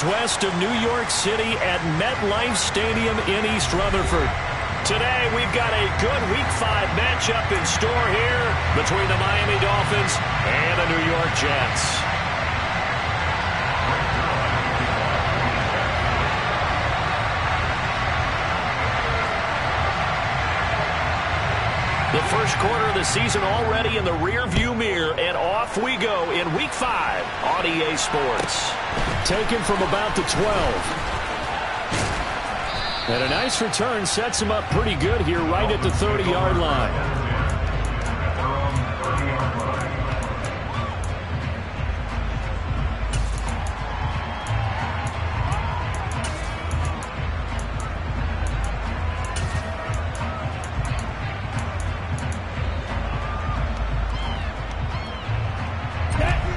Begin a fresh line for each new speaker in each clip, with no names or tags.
miles west of New York City at MetLife Stadium in East Rutherford. Today, we've got a good Week 5 matchup in store here between the Miami Dolphins and the New York Jets. The first quarter of the season already in the rearview mirror, and off we go in Week 5 on EA Sports. Taken from about the 12. And a nice return sets him up pretty good here right at the 30-yard line.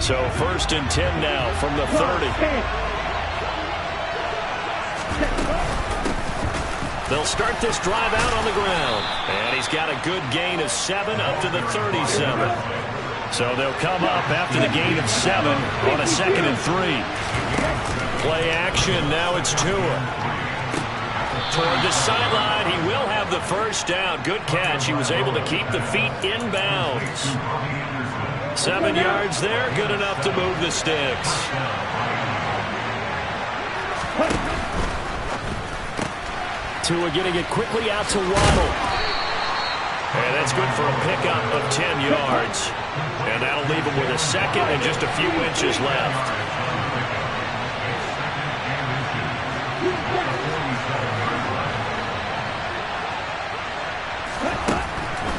So 1st and 10 now from the 30. They'll start this drive out on the ground. And he's got a good gain of 7 up to the 37. So they'll come up after the gain of 7 on a 2nd and 3. Play action. Now it's Tua. Toward the sideline. He will have the first down. Good catch. He was able to keep the feet in bounds. 7 yards there. Good enough to move the sticks. Tua getting it quickly out to Waddle. And that's good for a pickup of 10 yards. And that'll leave him with a 2nd and just a few inches left.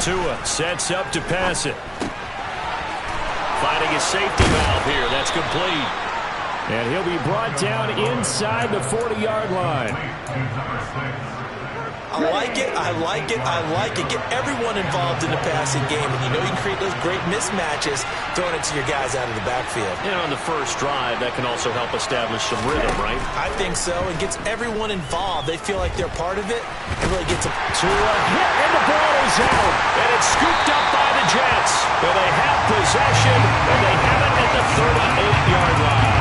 Tua sets up to pass it. Finding his safety valve here. That's complete. And he'll be brought down inside the 40-yard line.
I like it, I like it, I like it. Get everyone involved in the passing game. And you know you can create those great mismatches throwing it to your guys out of the backfield.
You know, on the first drive, that can also help establish some rhythm, right?
I think so. It gets everyone involved. They feel like they're part of it. It really gets a...
And the ball is out. And it's scooped up by the Jets. But they have possession, and they have it at the 38-yard line.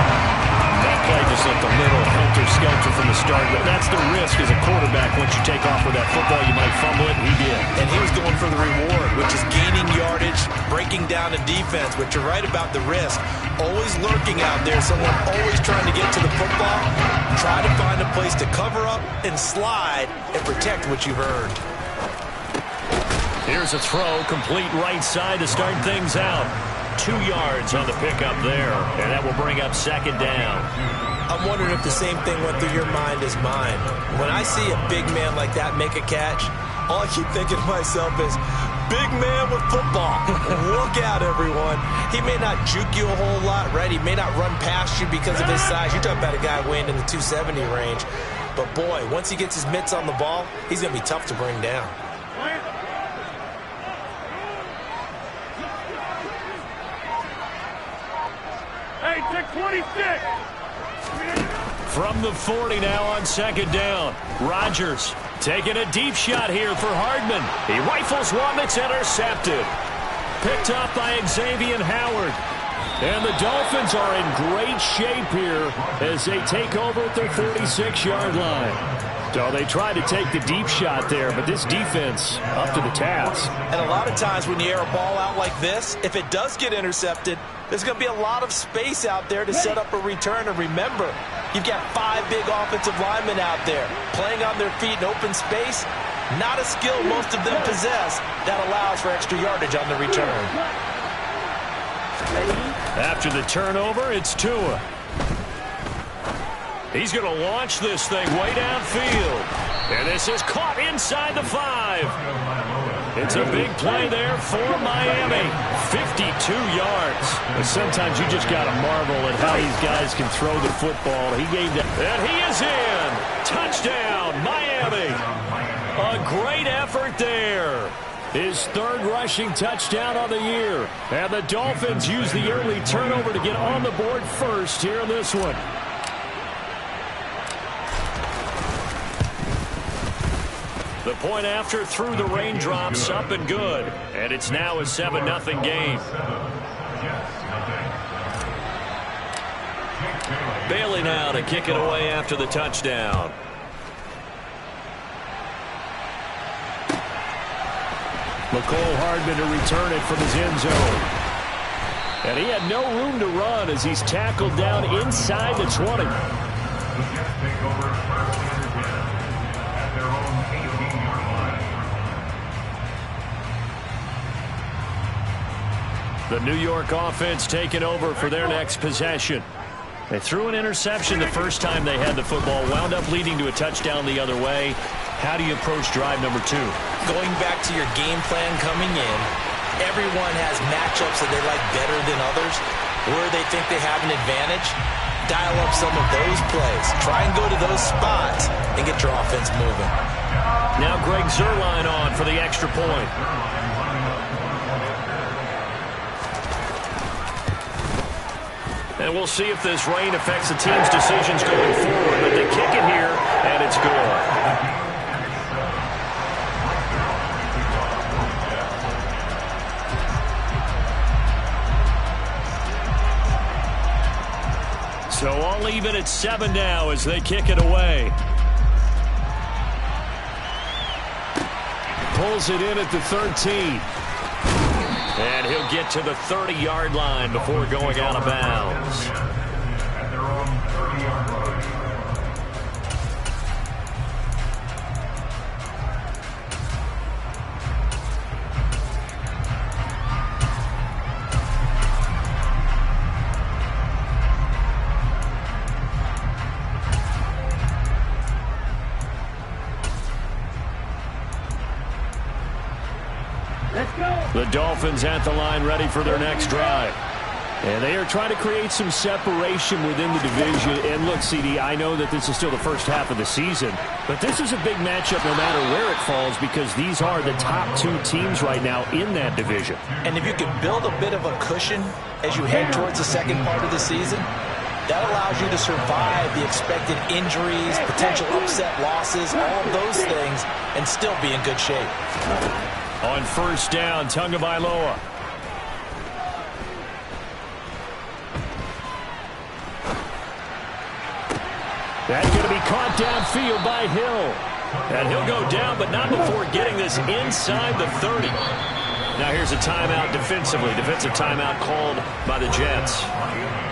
That play just looked a little helter-skelter from the start, but that's the risk as a quarterback. Once you take off with that football, you might fumble it, and he did.
And he was going for the reward, which is gaining yardage, breaking down a defense. But you're right about the risk. Always lurking out there, someone always trying to get to the football. Try to find a place to cover up and slide and protect what you've earned.
Here's a throw, complete right side to start things out. 2 yards on the pickup there, and that will bring up 2nd down.
I'm wondering if the same thing went through your mind as mine. When I see a big man like that make a catch, all I keep thinking to myself is, big man with football. Look out, everyone. He may not juke you a whole lot, right? He may not run past you because of his size. You're talking about a guy weighing in the 270 range. But, boy, once he gets his mitts on the ball, he's going to be tough to bring down.
Hey, take 26.
From the 40 now on 2nd down. Rodgers taking a deep shot here for Hardman. He rifles one that's intercepted. Picked up by Xavier Howard. And the Dolphins are in great shape here as they take over at their 46-yard line. So they tried to take the deep shot there, but this defense up to the task.
And a lot of times when you air a ball out like this, if it does get intercepted, there's going to be a lot of space out there to set up a return. And remember, you've got 5 big offensive linemen out there playing on their feet in open space. Not a skill most of them possess that allows for extra yardage on the return.
After the turnover, it's Tua. He's going to launch this thing way downfield. And this is caught inside the 5. It's a big play there for Miami. 52 yards. But sometimes you just got to marvel at how these guys can throw the football. He gave that. And he is in. Touchdown, Miami. A great effort there. His 3rd rushing touchdown on the year. And the Dolphins use the early turnover to get on the board first here in this one. The point after through the raindrops, up and good. And it's now a 7-0 game. Bailey now to kick it away after the touchdown.
McCole Hardman to return it from his end zone. And he had no room to run as he's tackled down inside the 20.
The New York offense taking over for their next possession. They threw an interception the first time they had the football, wound up leading to a touchdown the other way. How do you approach drive number 2?
Going back to your game plan coming in, everyone has matchups that they like better than others, where they think they have an advantage. Dial up some of those plays. Try and go to those spots and get your offense moving.
Now Greg Zuerlein on for the extra point. And we'll see if this rain affects the team's decisions going forward. But they kick it here, and it's good. So all even at 7 now as they kick it away.
Pulls it in at the 13.
And he'll get to the 30-yard line before going out of bounds. The Dolphins at the line ready for their next drive.
And they are trying to create some separation within the division. And look, CD, I know that this is still the first half of the season, but this is a big matchup no matter where it falls because these are the top 2 teams right now in that division.
And if you can build a bit of a cushion as you head towards the second part of the season, that allows you to survive the expected injuries, potential upset losses, all of those things, and still be in good shape.
On first down, Tagovailoa.
That's going to be caught downfield by Hill.
And he'll go down, but not before getting this inside the 30. Now here's a timeout defensively. Defensive timeout called by the Jets.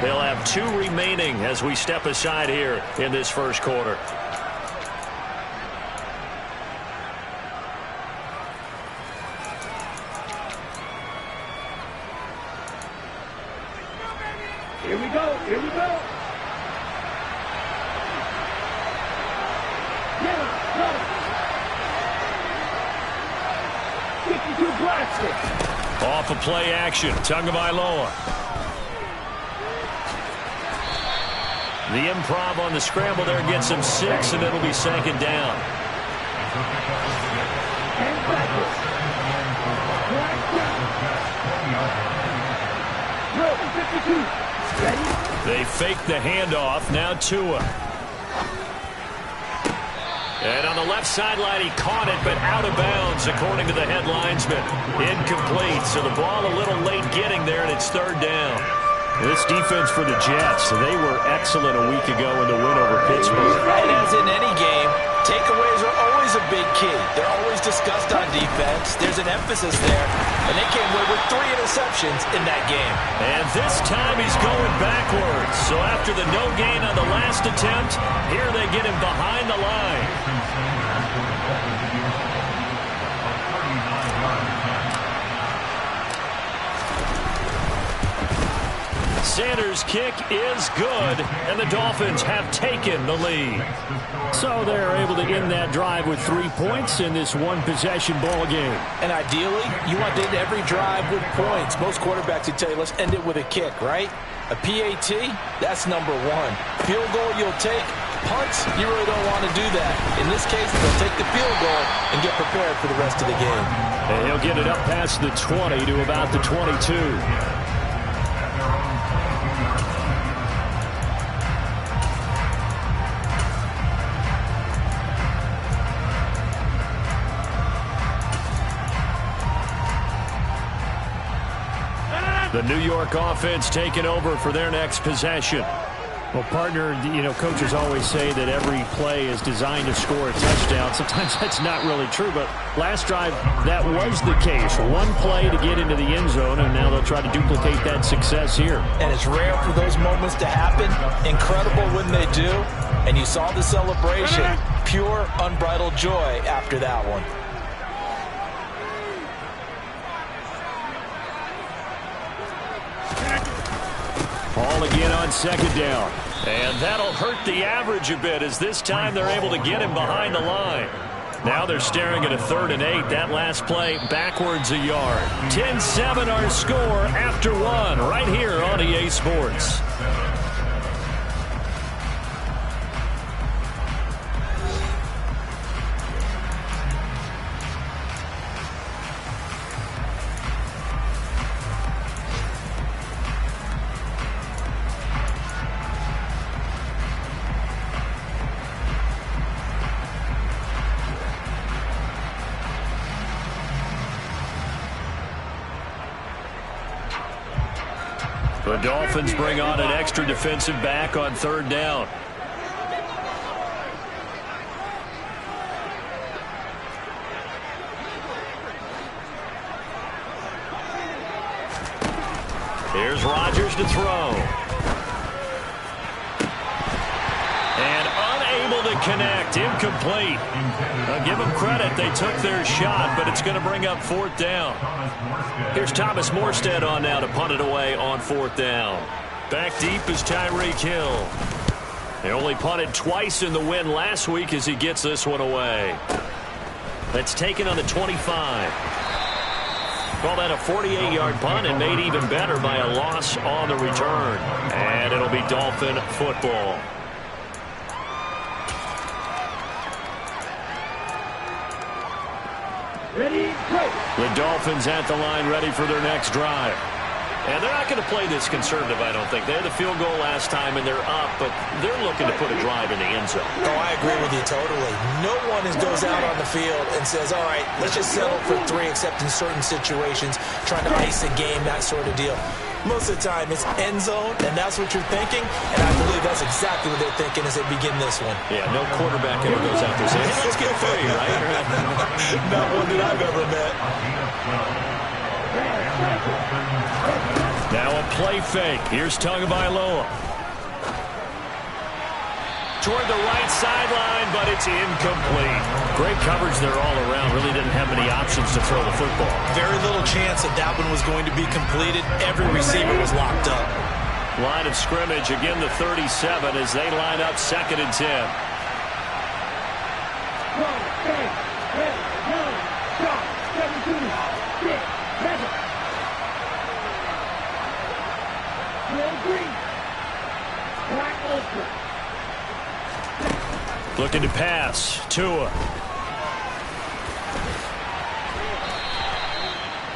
They'll have 2 remaining as we step aside here in this first quarter.
Here we go. Here we go. Yeah, go. 52 blast.
Off of play action, Tagovailoa. The improv on the scramble there gets him 6, and it'll be second down. They fake the handoff. Now Tua. And on the left sideline, he caught it, but out of bounds, according to the head linesman. Incomplete, so the ball a little late getting there, and it's third down.
This defense for the Jets, they were excellent a week ago in the win over Pittsburgh.
And as in any game, takeaways are always a big key. They're always discussed on defense. There's an emphasis there, and they came away with 3 interceptions in that game.
And this time he's going backwards. So after the no gain on the last attempt, here they get him behind the line. Sanders' kick is good, and the Dolphins have taken the lead.
So they're able to end that drive with 3 points in this one-possession ball game.
And ideally, you want to end every drive with points. Most quarterbacks would tell you, let's end it with a kick, right? A PAT, that's number 1. Field goal you'll take. Punts, you really don't want to do that. In this case, they'll take the field goal and get prepared for the rest of the game.
And he'll get it up past the 20 to about the 22.
The New York offense taking over for their next possession.
Well, partner, coaches always say that every play is designed to score a touchdown. Sometimes that's not really true, but last drive, that was the case. One play to get into the end zone, and now they'll try to duplicate that success here.
And it's rare for those moments to happen. Incredible when they do. And you saw the celebration. Pure, unbridled joy after that one.
Ball again on second down. And that'll hurt the average a bit as this time they're able to get him behind the line. Now they're staring at a 3rd and 8. That last play backwards a yard. 10-7 our score after one right here on EA Sports. The Dolphins bring on an extra defensive back on 3rd down. Here's Rodgers to throw. And unable to connect. Incomplete. I'll give them credit. They took their shot, but it's going to bring up 4th down. Here's Thomas Morstead on now to punt it away on 4th down. Back deep is Tyreek Hill. They only punted twice in the win last week as he gets this one away. That's taken on the 25. Call that a 48-yard punt and made even better by a loss on the return. And it'll be Dolphin football.
Ready, go.
The Dolphins at the line ready for their next drive. And they're not going to play this conservative, I don't think. They had the field goal last time, and they're up, but they're looking to put a drive in the end zone.
Oh, I agree with you totally. No one goes out on the field and says, all right, let's just settle for 3, except in certain situations, trying to ice a game, that sort of deal. Most of the time, it's end zone, and that's what you're thinking, and I believe that's exactly what they're thinking as they begin this one.
Yeah, no quarterback ever goes out there and says, hey, let's get 3, right?
Not one that I've ever met.
Now a play fake. Here's Tagovailoa. Toward the right sideline, but it's incomplete. Great coverage there all around. Really didn't have many options to throw the football.
Very little chance that that one was going to be completed. Every receiver was locked up.
Line of scrimmage, again the 37 as they line up 2nd and 10. Looking to pass. Tua.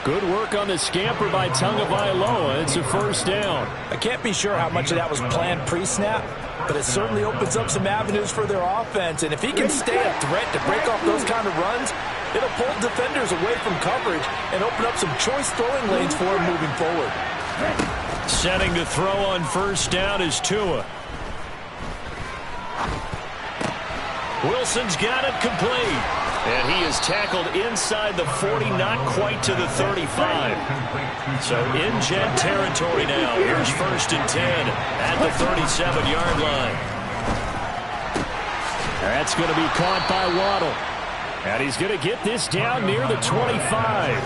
Good work on the scamper by Tagovailoa. It's a 1st down.
I can't be sure how much of that was planned pre-snap, but it certainly opens up some avenues for their offense. And if he can stay a threat to break off those kind of runs, it'll pull defenders away from coverage and open up some choice throwing lanes for him moving forward.
Setting to throw on 1st down is Tua. Wilson's got it complete. And he is tackled inside the 40, not quite to the 35. So in Jet territory now. Here's 1st and 10 at the 37-yard line. That's going to be caught by Waddle. And he's going to get this down near the 25.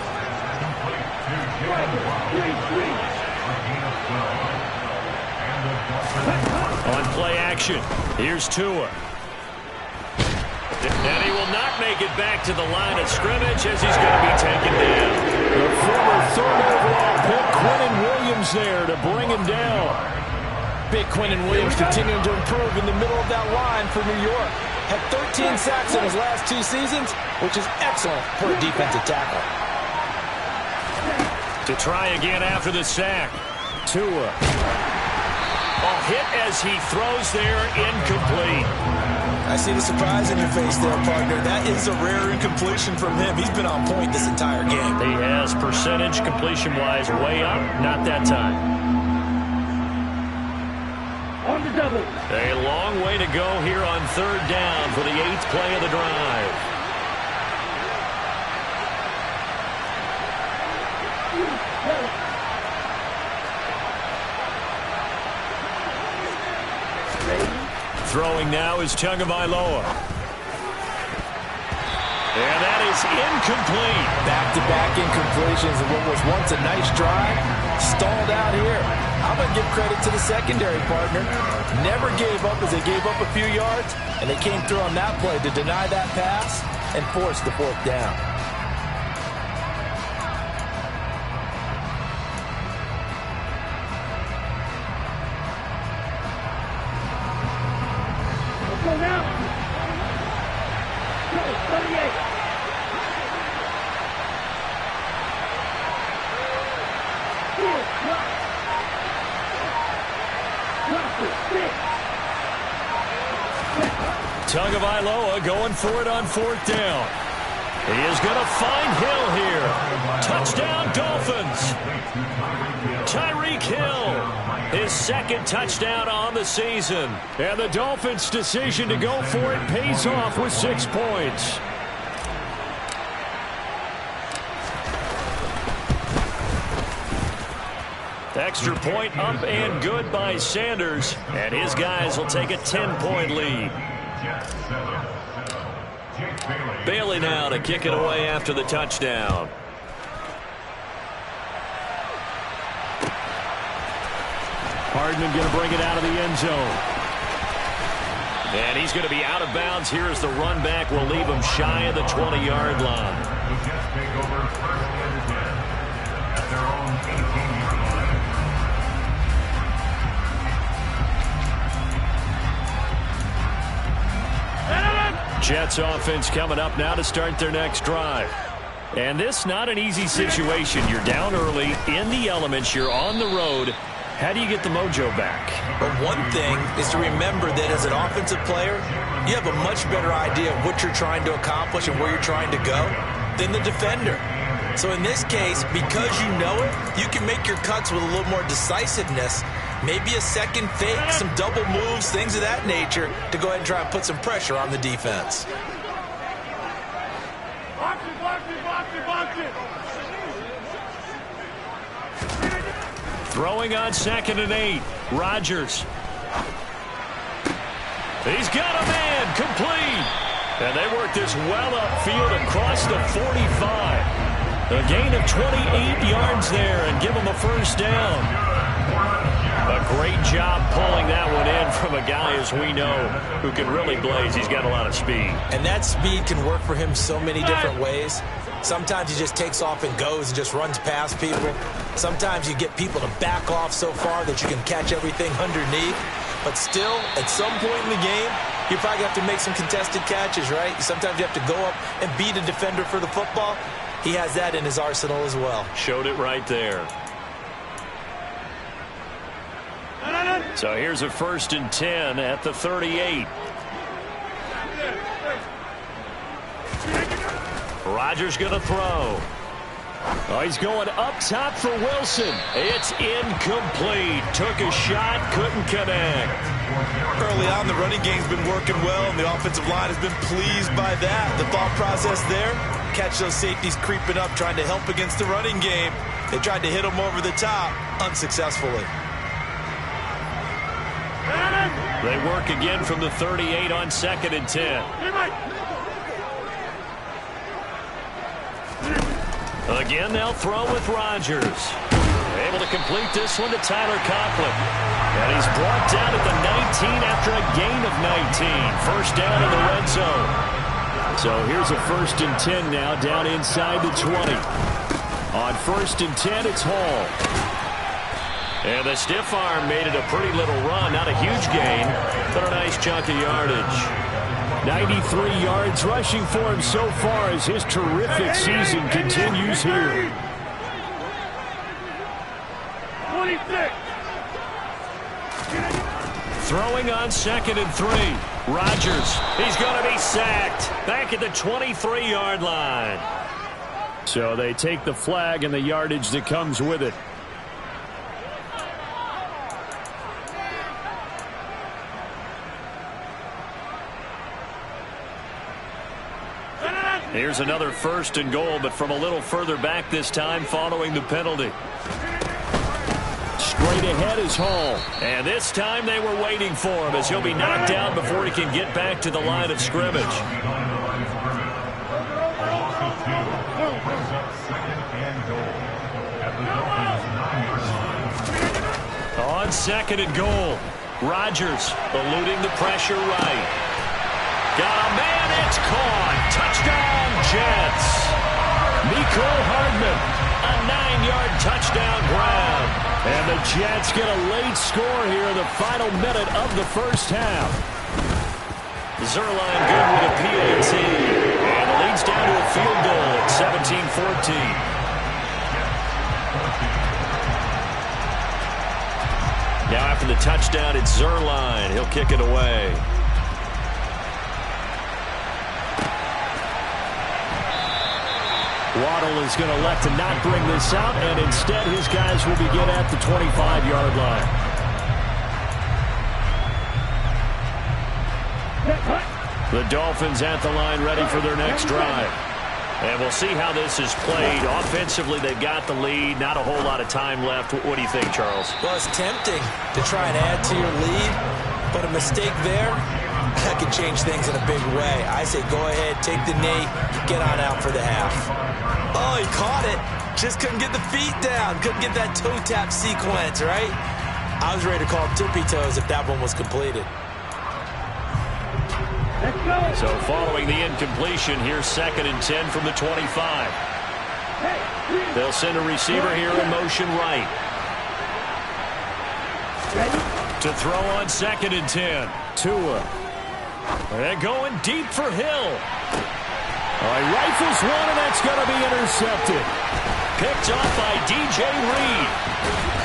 On play action, here's Tua. And he will not make it back to the line of scrimmage as he's going to be taken down. The former 3rd overall pick, Quinnen Williams there to bring him down.
Big Quinnen Williams continuing to improve in the middle of that line for New York. Had 13 sacks in his last 2 seasons, which is excellent for a defensive tackle.
To try again after the sack. Tua. A hit as he throws there, incomplete.
I see the surprise in your face there, partner. That is a rare incompletion from him. He's been on point this entire game.
He has percentage completion-wise way up. Not that time. A long way to go here on third down for the 8th play of the drive. Throwing now is Tagovailoa. And that is incomplete.
Back-to-back incompletions of what was once a nice drive. Stalled out here. I'm going to give credit to the secondary partner. Never gave up as they gave up a few yards, and they came through on that play to deny that pass and force the 4th down.
Tagovailoa going for it on 4th down. He is going to find Hill here. Touchdown, Dolphins. Tyreek Hill, his 2nd touchdown on the season. And the Dolphins' decision to go for it pays off with 6 points. Extra point up and good by Sanders. And his guys will take a 10-point lead. Bailey now to kick it away after the touchdown.
Hardman going to bring it out of the end zone.
And he's going to be out of bounds here as the run back will leave him shy of the 20-yard line. Jets offense coming up now to start their next drive. And this not an easy situation. You're down early, in the elements, you're on the road. How do you get the mojo back?
But one thing is to remember that as an offensive player, you have a much better idea of what you're trying to accomplish and where you're trying to go than the defender. So in this case, because you know it, you can make your cuts with a little more decisiveness. Maybe a second fake, some double moves, things of that nature to go ahead and try and put some pressure on the defense.
Throwing on 2nd and 8. Rodgers. He's got a man complete. And they work this well upfield across the 45. A gain of 28 yards there and give him a 1st down. A great job pulling that one in from a guy, as we know, who can really blaze. He's got a lot of speed.
And that speed can work for him so many different ways. Sometimes he just takes off and goes and just runs past people. Sometimes you get people to back off so far that you can catch everything underneath. But still, at some point in the game, you probably have to make some contested catches, right? Sometimes you have to go up and beat a defender for the football. He has that in his arsenal as well.
Showed it right there. So here's a 1st and 10 at the 38. Rodgers going to throw. Oh, he's going up top for Wilson. It's incomplete. Took a shot, couldn't connect.
Early on, the running game's been working well, and the offensive line has been pleased by that. The thought process there, catch those safeties creeping up, trying to help against the running game. They tried to hit them over the top, unsuccessfully.
They work again from the 38 on 2nd and 10. Again, they'll throw with Rodgers. Able to complete this one to Tyler Conklin. And he's brought down at the 19 after a gain of 19. 1st down in the red zone. So here's a 1st and 10 now down inside the 20. On 1st and 10, it's Hall. And the stiff arm made it a pretty little run. Not a huge gain, but a nice chunk of yardage.
93 yards rushing for him so far as his terrific season continues here.
26.
Throwing on 2nd and 3. Rodgers, he's going to be sacked. Back at the 23-yard line.
So they take the flag and the yardage that comes with it.
Here's another 1st and goal, but from a little further back this time following the penalty.
Straight ahead is Hall.
And this time they were waiting for him as he'll be knocked down before he can get back to the line of scrimmage. On 2nd and goal, Rodgers eluding the pressure right. Got a man, it's caught. Touchdown, Jets. Mecole Hardman, a 9-yard touchdown grab.
And the Jets get a late score here in the final minute of the first half.
Zuerlein good with a PAT. And it leads down to a field goal at 17-14. Now after the touchdown, it's Zuerlein. He'll kick it away.
Waddle is going to elect to not bring this out, and instead his guys will begin at the 25-yard line.
The Dolphins at the line ready for their next drive. And we'll see how this is played. Offensively, they've got the lead. Not a whole lot of time left. What do you think, Charles?
Well, it's tempting to try and add to your lead, but a mistake there, that could change things in a big way. I say go ahead, take the knee, get on out for the half. Oh, he caught it. Just couldn't get the feet down. Couldn't get that toe tap sequence, right? I was ready to call tippy toes if that one was completed.
So following the incompletion, here's 2nd and 10 from the 25. They'll send a receiver here in motion right. To throw on 2nd and 10.
Tua.
They're going deep for Hill.
All right, rifles one, and that's going to be intercepted.
Picked off by DJ Reed.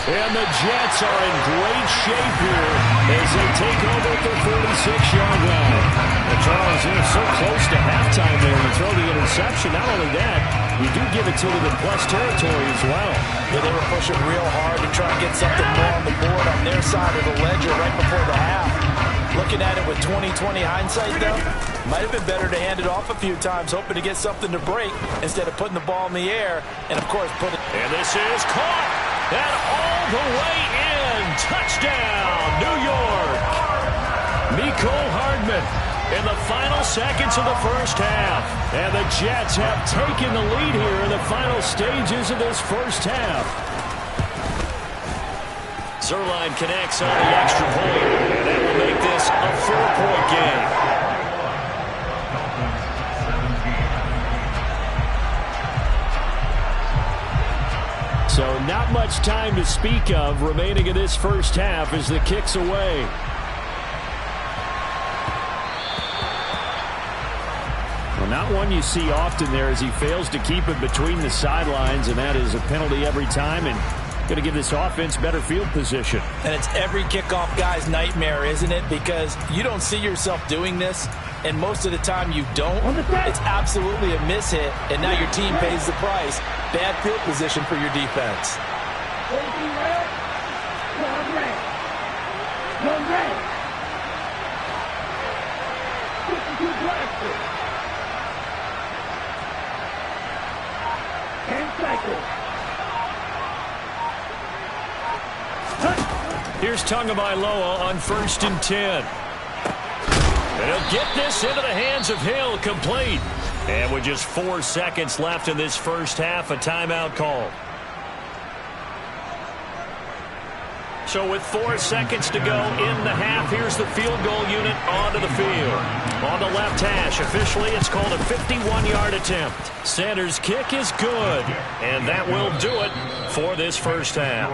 And the Jets are in great shape here as they take over at their 46-yard line.
And Charles, you're so close to halftime there to throw the interception. Not only that, you do give it to them in plus territory as well.
Yeah, they were pushing real hard to try and get something more on the board on their side of the ledger right before the half. Looking at it with 20/20 hindsight, though, might have been better to hand it off a few times, hoping to get something to break instead of putting the ball in the air and, of course, put it.
And this is caught. And all the way in. Touchdown, New York. Mecole Hardman in the final seconds of the first half.
And the Jets have taken the lead here in the final stages of this first half.
Zuerlein connects on the extra point. And that will make this a 4-point game.
So not much time to speak of remaining in this first half as the kick's away. Well, not one you see often there as he fails to keep it between the sidelines, and that is a penalty every time, and going to give this offense better field position.
And it's every kickoff guy's nightmare, isn't it? Because you don't see yourself doing this, and most of the time you don't. It's absolutely a mishit, and now your team pays the price. Bad field position for your defense.
Here's Tagovailoa on 1st and 10. And he'll get this into the hands of Hill, complete. And with just 4 seconds left in this first half, a timeout call. So with 4 seconds to go in the half, here's the field goal unit onto the field. On the left hash, officially it's called a 51-yard attempt. Sanders' kick is good, and that will do it for this first half.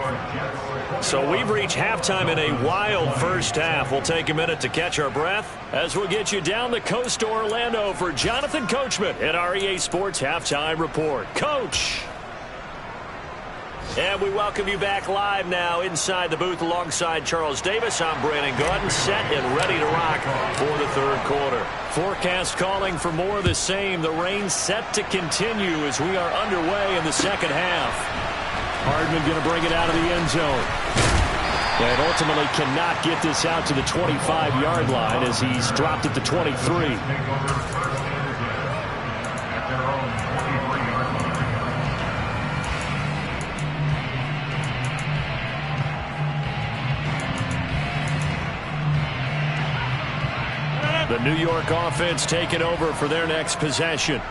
So we've reached halftime in a wild first half. We'll take a minute to catch our breath as we'll get you down the coast to Orlando for Jonathan Coachman at our EA Sports Halftime Report. Coach! And we welcome you back live now inside the booth alongside Charles Davis. I'm Brandon Gordon, set and ready to rock for the third quarter. Forecast calling for more of the same. The rain set to continue as we are underway in the second half.
Hardman going to bring it out of the end zone. And ultimately cannot get this out to the 25-yard line as he's dropped at the 23.
The New York offense taking over for their next possession.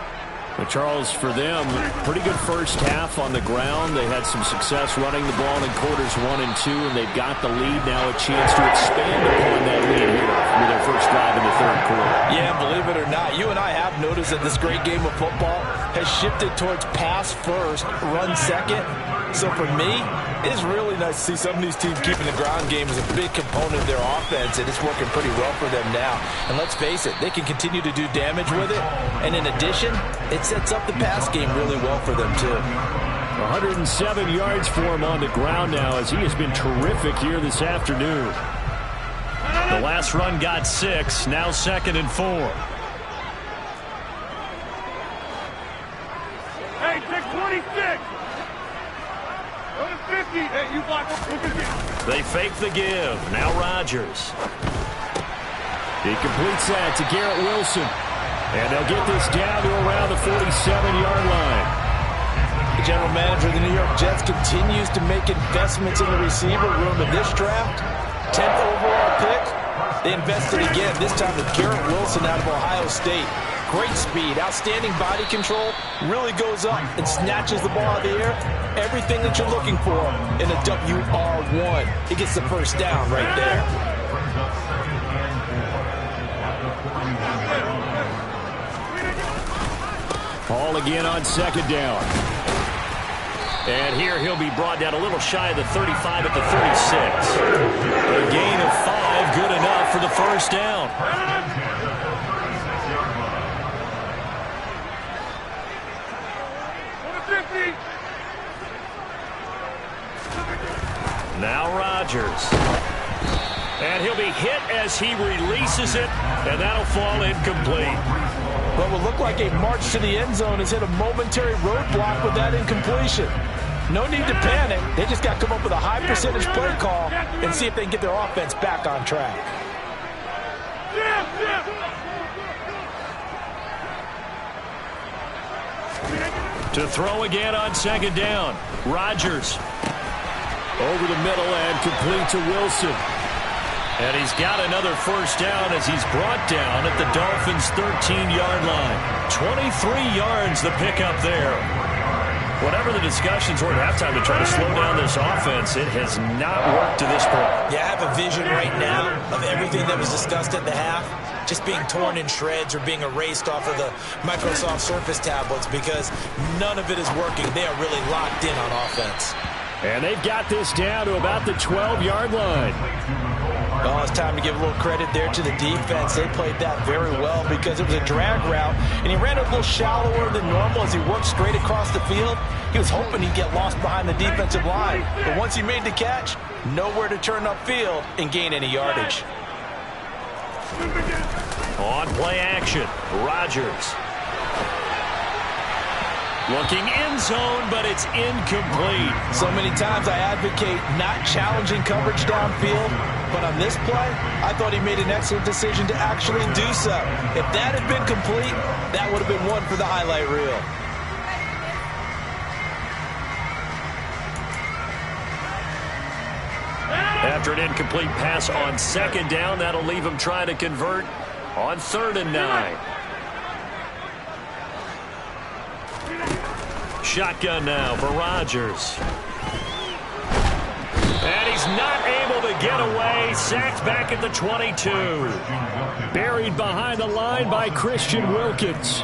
But Charles, for them, pretty good first half on the ground. They had some success running the ball in quarters 1 and 2, and they've got the lead now, a chance to expand upon that lead here with their first drive in the third quarter.
Yeah, believe it or not, you and I have noticed that this great game of football has shifted towards pass first, run second. So for me, it's really nice to see some of these teams keeping the ground game as a big component of their offense, and it's working pretty well for them now. And let's face it, they can continue to do damage with it. And in addition, it sets up the pass game really well for them, too.
107 yards for him on the ground now as he has been terrific here this afternoon.
The last run got 6, now 2nd and 4.
Hey, take 26. Go to 50. Hey, you block. Look at this.
They fake the give. Now Rodgers.
He completes that to Garrett Wilson. And they'll get this down to around the 47-yard line.
The general manager of the New York Jets continues to make investments in the receiver room in this draft. 10th overall pick. They invested again, this time with Garrett Wilson out of Ohio State. Great speed, outstanding body control, really goes up and snatches the ball out of the air. Everything that you're looking for in a WR1. He gets the first down right there.
Ball again on 2nd down.
And here he'll be brought down a little shy of the 35 at the 36. A gain of 5, good enough for the first down. Now Rodgers. And he'll be hit as he releases it, and that'll fall incomplete.
What will look like a march to the end zone has hit a momentary roadblock with that incompletion. No need to panic. They just got to come up with a high percentage play call and see if they can get their offense back on track.
To throw again on 2nd down. Rodgers.
Over the middle and complete to Wilson.
And he's got another first down as he's brought down at the Dolphins' 13-yard line. 23 yards the pickup there. Whatever the discussions were at halftime to try to slow down this offense, it has not worked to this point.
Yeah, I have a vision right now of everything that was discussed at the half just being torn in shreds or being erased off of the Microsoft Surface tablets because none of it is working. They are really locked in on offense.
And they've got this down to about the 12-yard line.
Oh, it's time to give a little credit there to the defense. They played that very well because it was a drag route, and he ran it a little shallower than normal as he worked straight across the field. He was hoping he'd get lost behind the defensive line. But once he made the catch, nowhere to turn upfield and gain any yardage.
On play action, Rodgers. Looking end zone, but it's incomplete.
So many times I advocate not challenging coverage downfield, but on this play, I thought he made an excellent decision to actually do so. If that had been complete, that would have been one for the highlight reel.
After an incomplete pass on 2nd down, that'll leave him trying to convert on 3rd and 9. Shotgun now for Rodgers. And he's not able to get away. Sacked back at the 22.
Buried behind the line by Christian Wilkins.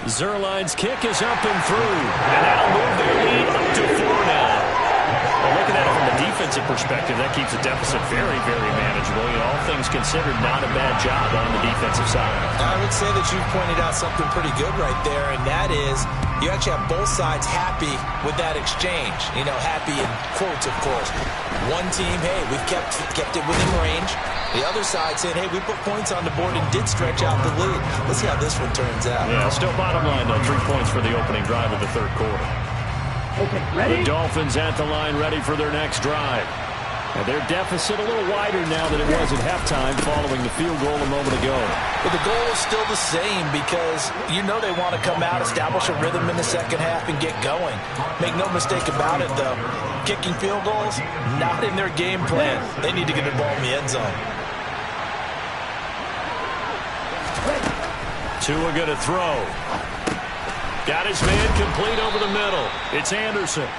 Zerline's kick is up and through. And that'll move their lead up to 4 now. Well, looking at it from a defensive perspective, that keeps the deficit very, very manageable. You know, all things considered, not a bad job on the defensive side.
I would say that you've pointed out something pretty good right there, and that is you actually have both sides happy with that exchange. You know, happy in quotes, of course. One team, hey, we've kept it within range. The other side saying, hey, we put points on the board and did stretch out the lead. Let's see how this one turns out.
Yeah, still bottom line, though, 3 points for the opening drive of the third quarter.
Okay, ready?
The Dolphins at the line, ready for their next drive.
And their deficit a little wider now than it was at halftime following the field goal a moment ago.
But the goal is still the same because you know they want to come out, establish a rhythm in the second half, and get going. Make no mistake about it, though. Kicking field goals, not in their game plan. They need to get the ball in the end zone.
Tua going to throw. Got his man complete over the middle. It's Anderson.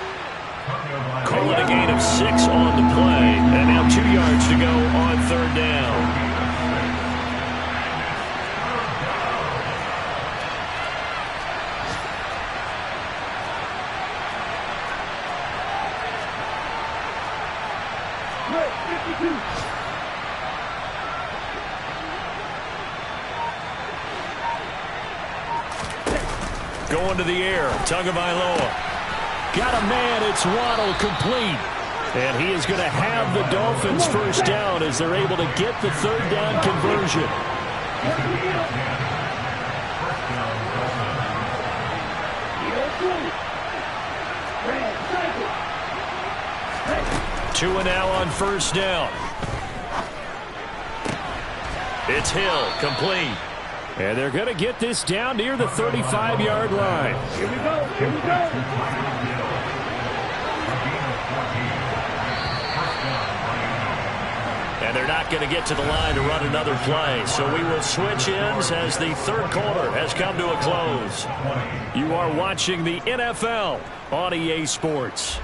Call it a gain of 6 on the play. And now 2 yards to go on third down. Going to the air. Tagovailoa. Got a man. It's Waddle complete. And he is going to have the Dolphins first down as they're able to get the third down conversion. Tua now on first down. It's Hill complete. And they're going to get this down near the 35-yard line.
Here we go. Here we go.
And they're not going to get to the line to run another play. So we will switch ends as the third quarter has come to a close. You are watching the NFL on EA Sports.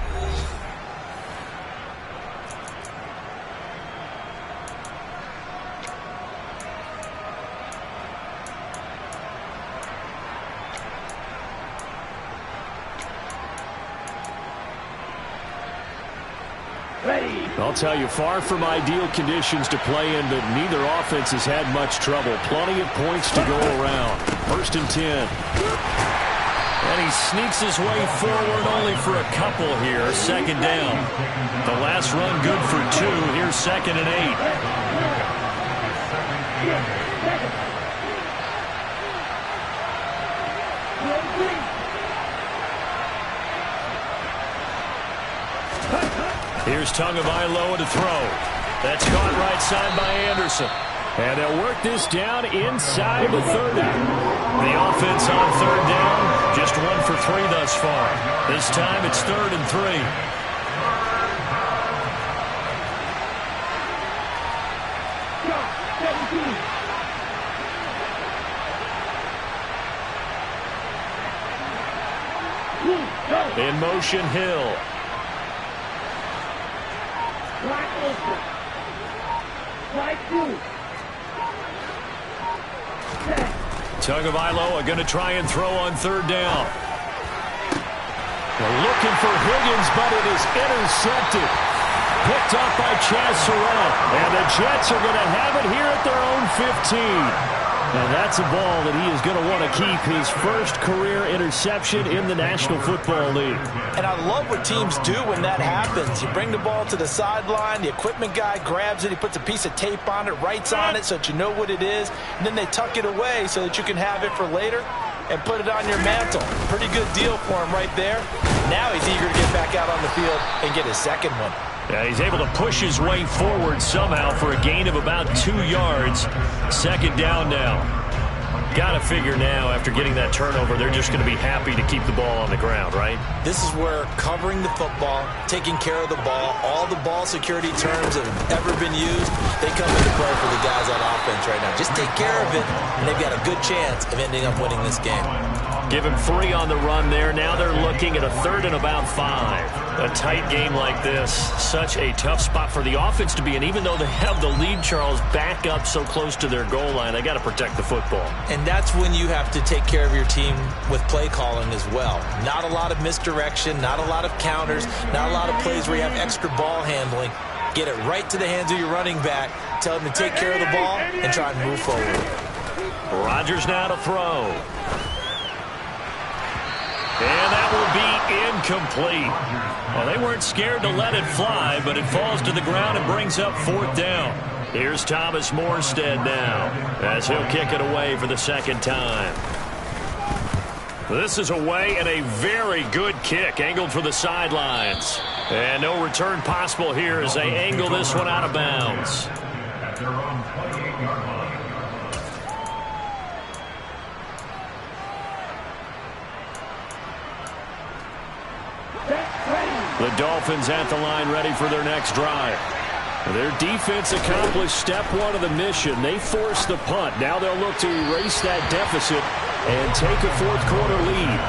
I'll tell you, far from ideal conditions to play in, but neither offense has had much trouble. Plenty of points to go around. First and 10. And he sneaks his way forward only for a couple here. Second down. The last run good for 2. Here's second and 8. Here's Tagovailoa to throw. That's caught right side by Anderson. And they'll work this down inside the 30. The offense on third down, just 1 for 3 thus far. This time it's 3rd and 3. In motion, Hill. Tagovailoa going to try and throw on third down. They're looking for Higgins, but it is intercepted. Picked up by Chaz Surratt. And the Jets are going to have it here at their own 15. And that's a ball that he is going to want to keep, his first career interception in the National Football League.
And I love what teams do when that happens. You bring the ball to the sideline, the equipment guy grabs it, he puts a piece of tape on it, writes on it so that you know what it is, and then they tuck it away so that you can have it for later and put it on your mantle. Pretty good deal for him right there. Now he's eager to get back out on the field and get his second one.
Yeah, he's able to push his way forward somehow for a gain of about 2 yards. Second down now. Got to figure now, after getting that turnover, they're just going to be happy to keep the ball on the ground, right?
This is where covering the football, taking care of the ball, all the ball security terms that have ever been used, they come into play for the guys on offense right now. Just take care of it, and they've got a good chance of ending up winning this game.
Give him 3 on the run there. Now they're looking at a 3rd and about 5. A tight game like this, such a tough spot for the offense to be in. Even though they have the lead, Charles, back up so close to their goal line, they got to protect the football.
And that's when you have to take care of your team with play calling as well. Not a lot of misdirection, not a lot of counters, not a lot of plays where you have extra ball handling. Get it right to the hands of your running back, tell him to take care of the ball, and try and move forward.
Rodgers now to throw. And that will be incomplete. Well, they weren't scared to let it fly, but it falls to the ground and brings up 4th down. Here's Thomas Morstead now as he'll kick it away for the second time. This is away and a very good kick angled for the sidelines. And no return possible here as they angle this one out of bounds.
At their own 28-yard line.
The Dolphins at the line ready for their next drive. Their defense accomplished step one of the mission. They forced the punt. Now they'll look to erase that deficit and take a fourth-quarter lead.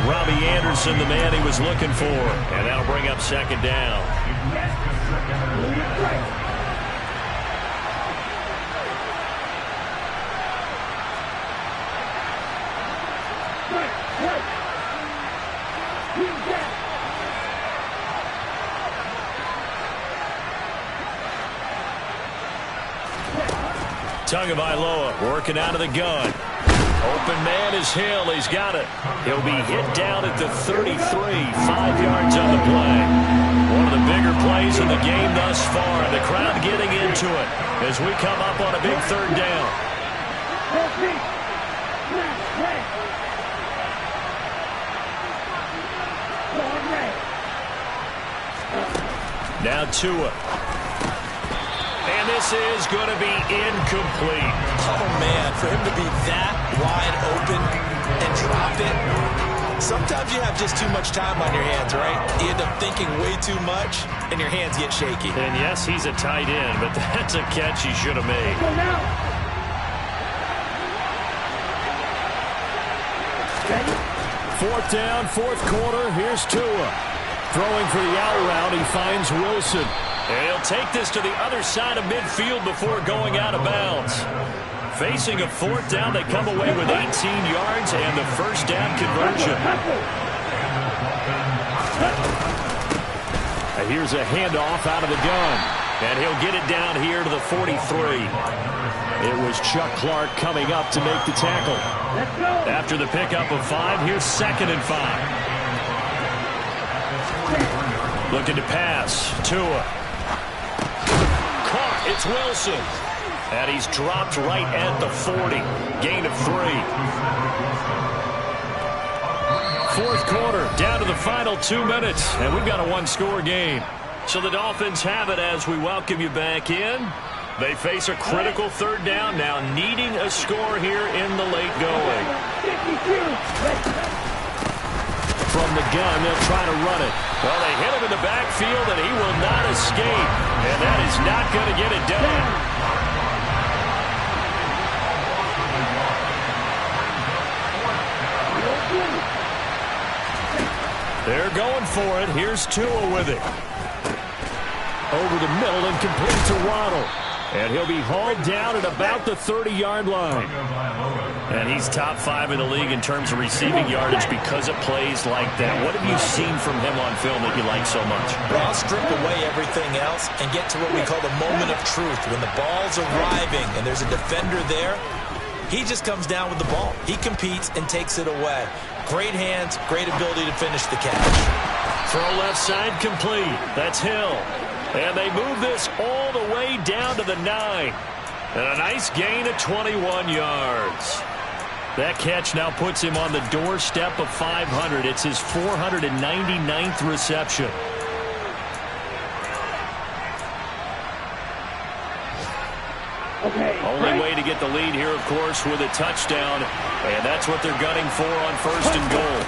Robbie Anderson, the man he was looking for. And that'll bring up second down. Tagovailoa working out of the gun. Open man is Hill. He's got it. He'll be hit down at the 33, 5 yards on the play. One of the bigger plays in the game thus far. The crowd getting into it as we come up on a big third down. Now Tua. And this is going to be incomplete.
Oh, man, for him to be that wide open and drop it. Sometimes you have just too much time on your hands, right? You end up thinking way too much, and your hands get shaky.
And yes, he's a tight end, but that's a catch he should have made. Fourth down, fourth quarter. Here's Tua. Throwing for the out route, he finds Wilson. And he'll take this to the other side of midfield before going out of bounds. Facing a fourth down, they come away with 18 yards and the first down conversion. Here's a handoff out of the gun. And he'll get it down here to the 43. It was Chuck Clark coming up to make the tackle. After the pickup of 5, here's 2nd and 5. Looking to pass. Tua. Caught. It's Wilson. And he's dropped right at the 40. Gain of 3. Fourth quarter. Down to the final 2 minutes. And we've got a one-score game. So the Dolphins have it as we welcome you back in. They face a critical third down now, needing a score here in the late going. From the gun, they'll try to run it. Well, they hit him in the backfield, and he will not escape. And that is not going to get it done. They're going for it. Here's Tua with it. Over the middle and complete to Waddle. And he'll be hauled down at about the 30-yard line. And he's top 5 in the league in terms of receiving yardage because of plays like that. What have you seen from him on film that you like so much?
Well, I'll strip away everything else and get to what we call the moment of truth. When the ball's arriving and there's a defender there, he just comes down with the ball. He competes and takes it away. Great hands, great ability to finish the catch.
Throw left side complete. That's Hill. And they move this all the way down to the 9. And a nice gain of 21 yards. That catch now puts him on the doorstep of 500. It's his 499th reception. Only way to get the lead here, of course, with a touchdown. And that's what they're gunning for on 1st and goal.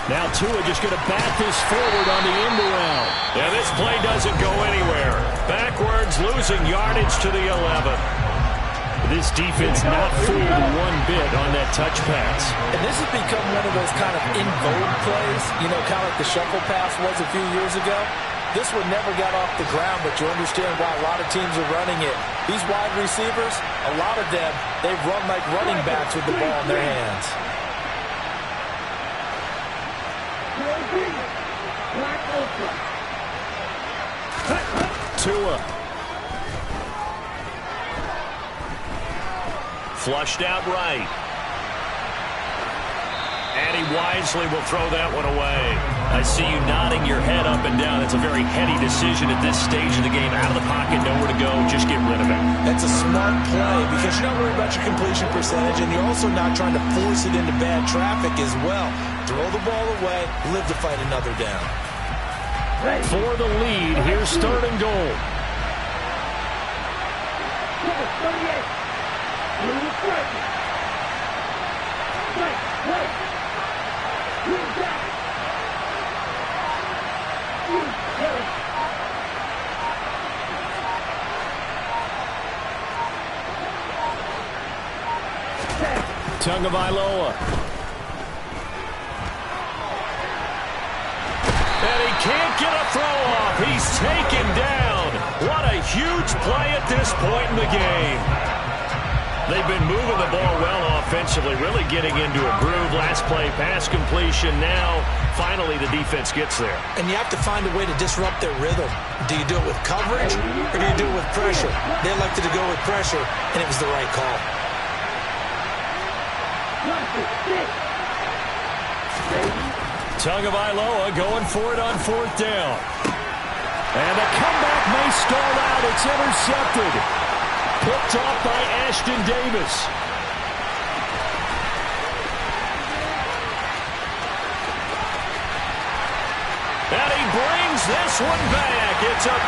Now Tua just going to bat this forward on the end around. Yeah, this play doesn't go anywhere. Backwards, losing yardage to the 11. This defense not fooled one bit on that touch pass.
And this has become one of those kind of in vogue plays, you know, kind of like the shuffle pass was a few years ago. This one never got off the ground, but you understand why a lot of teams are running it. These wide receivers, a lot of them, they've run like running backs with the ball in their hands.
Tua. Flushed out right. And he wisely will throw that one away. I see you nodding your head up and down. It's a very heady decision at this stage of the game. Out of the pocket, nowhere to go. Just get rid of it.
That's a smart play because you're not worried about your completion percentage, and you're also not trying to force it into bad traffic as well. Throw the ball away, live to fight another down.
For the lead, here's third and goal. Tagovailoa. And he can't get a throw off. He's taken down. What a huge play at this point in the game. They've been moving the ball well offensively, really getting into a groove. Last play, pass completion. Now, finally, the defense gets there.
And you have to find a way to disrupt their rhythm. Do you do it with coverage or do you do it with pressure? They elected to go with pressure, and it was the right call.
Tagovailoa going for it on fourth down. And the comeback may stall out. It's intercepted. Picked off by Ashton Davis. And he brings this one back. It's a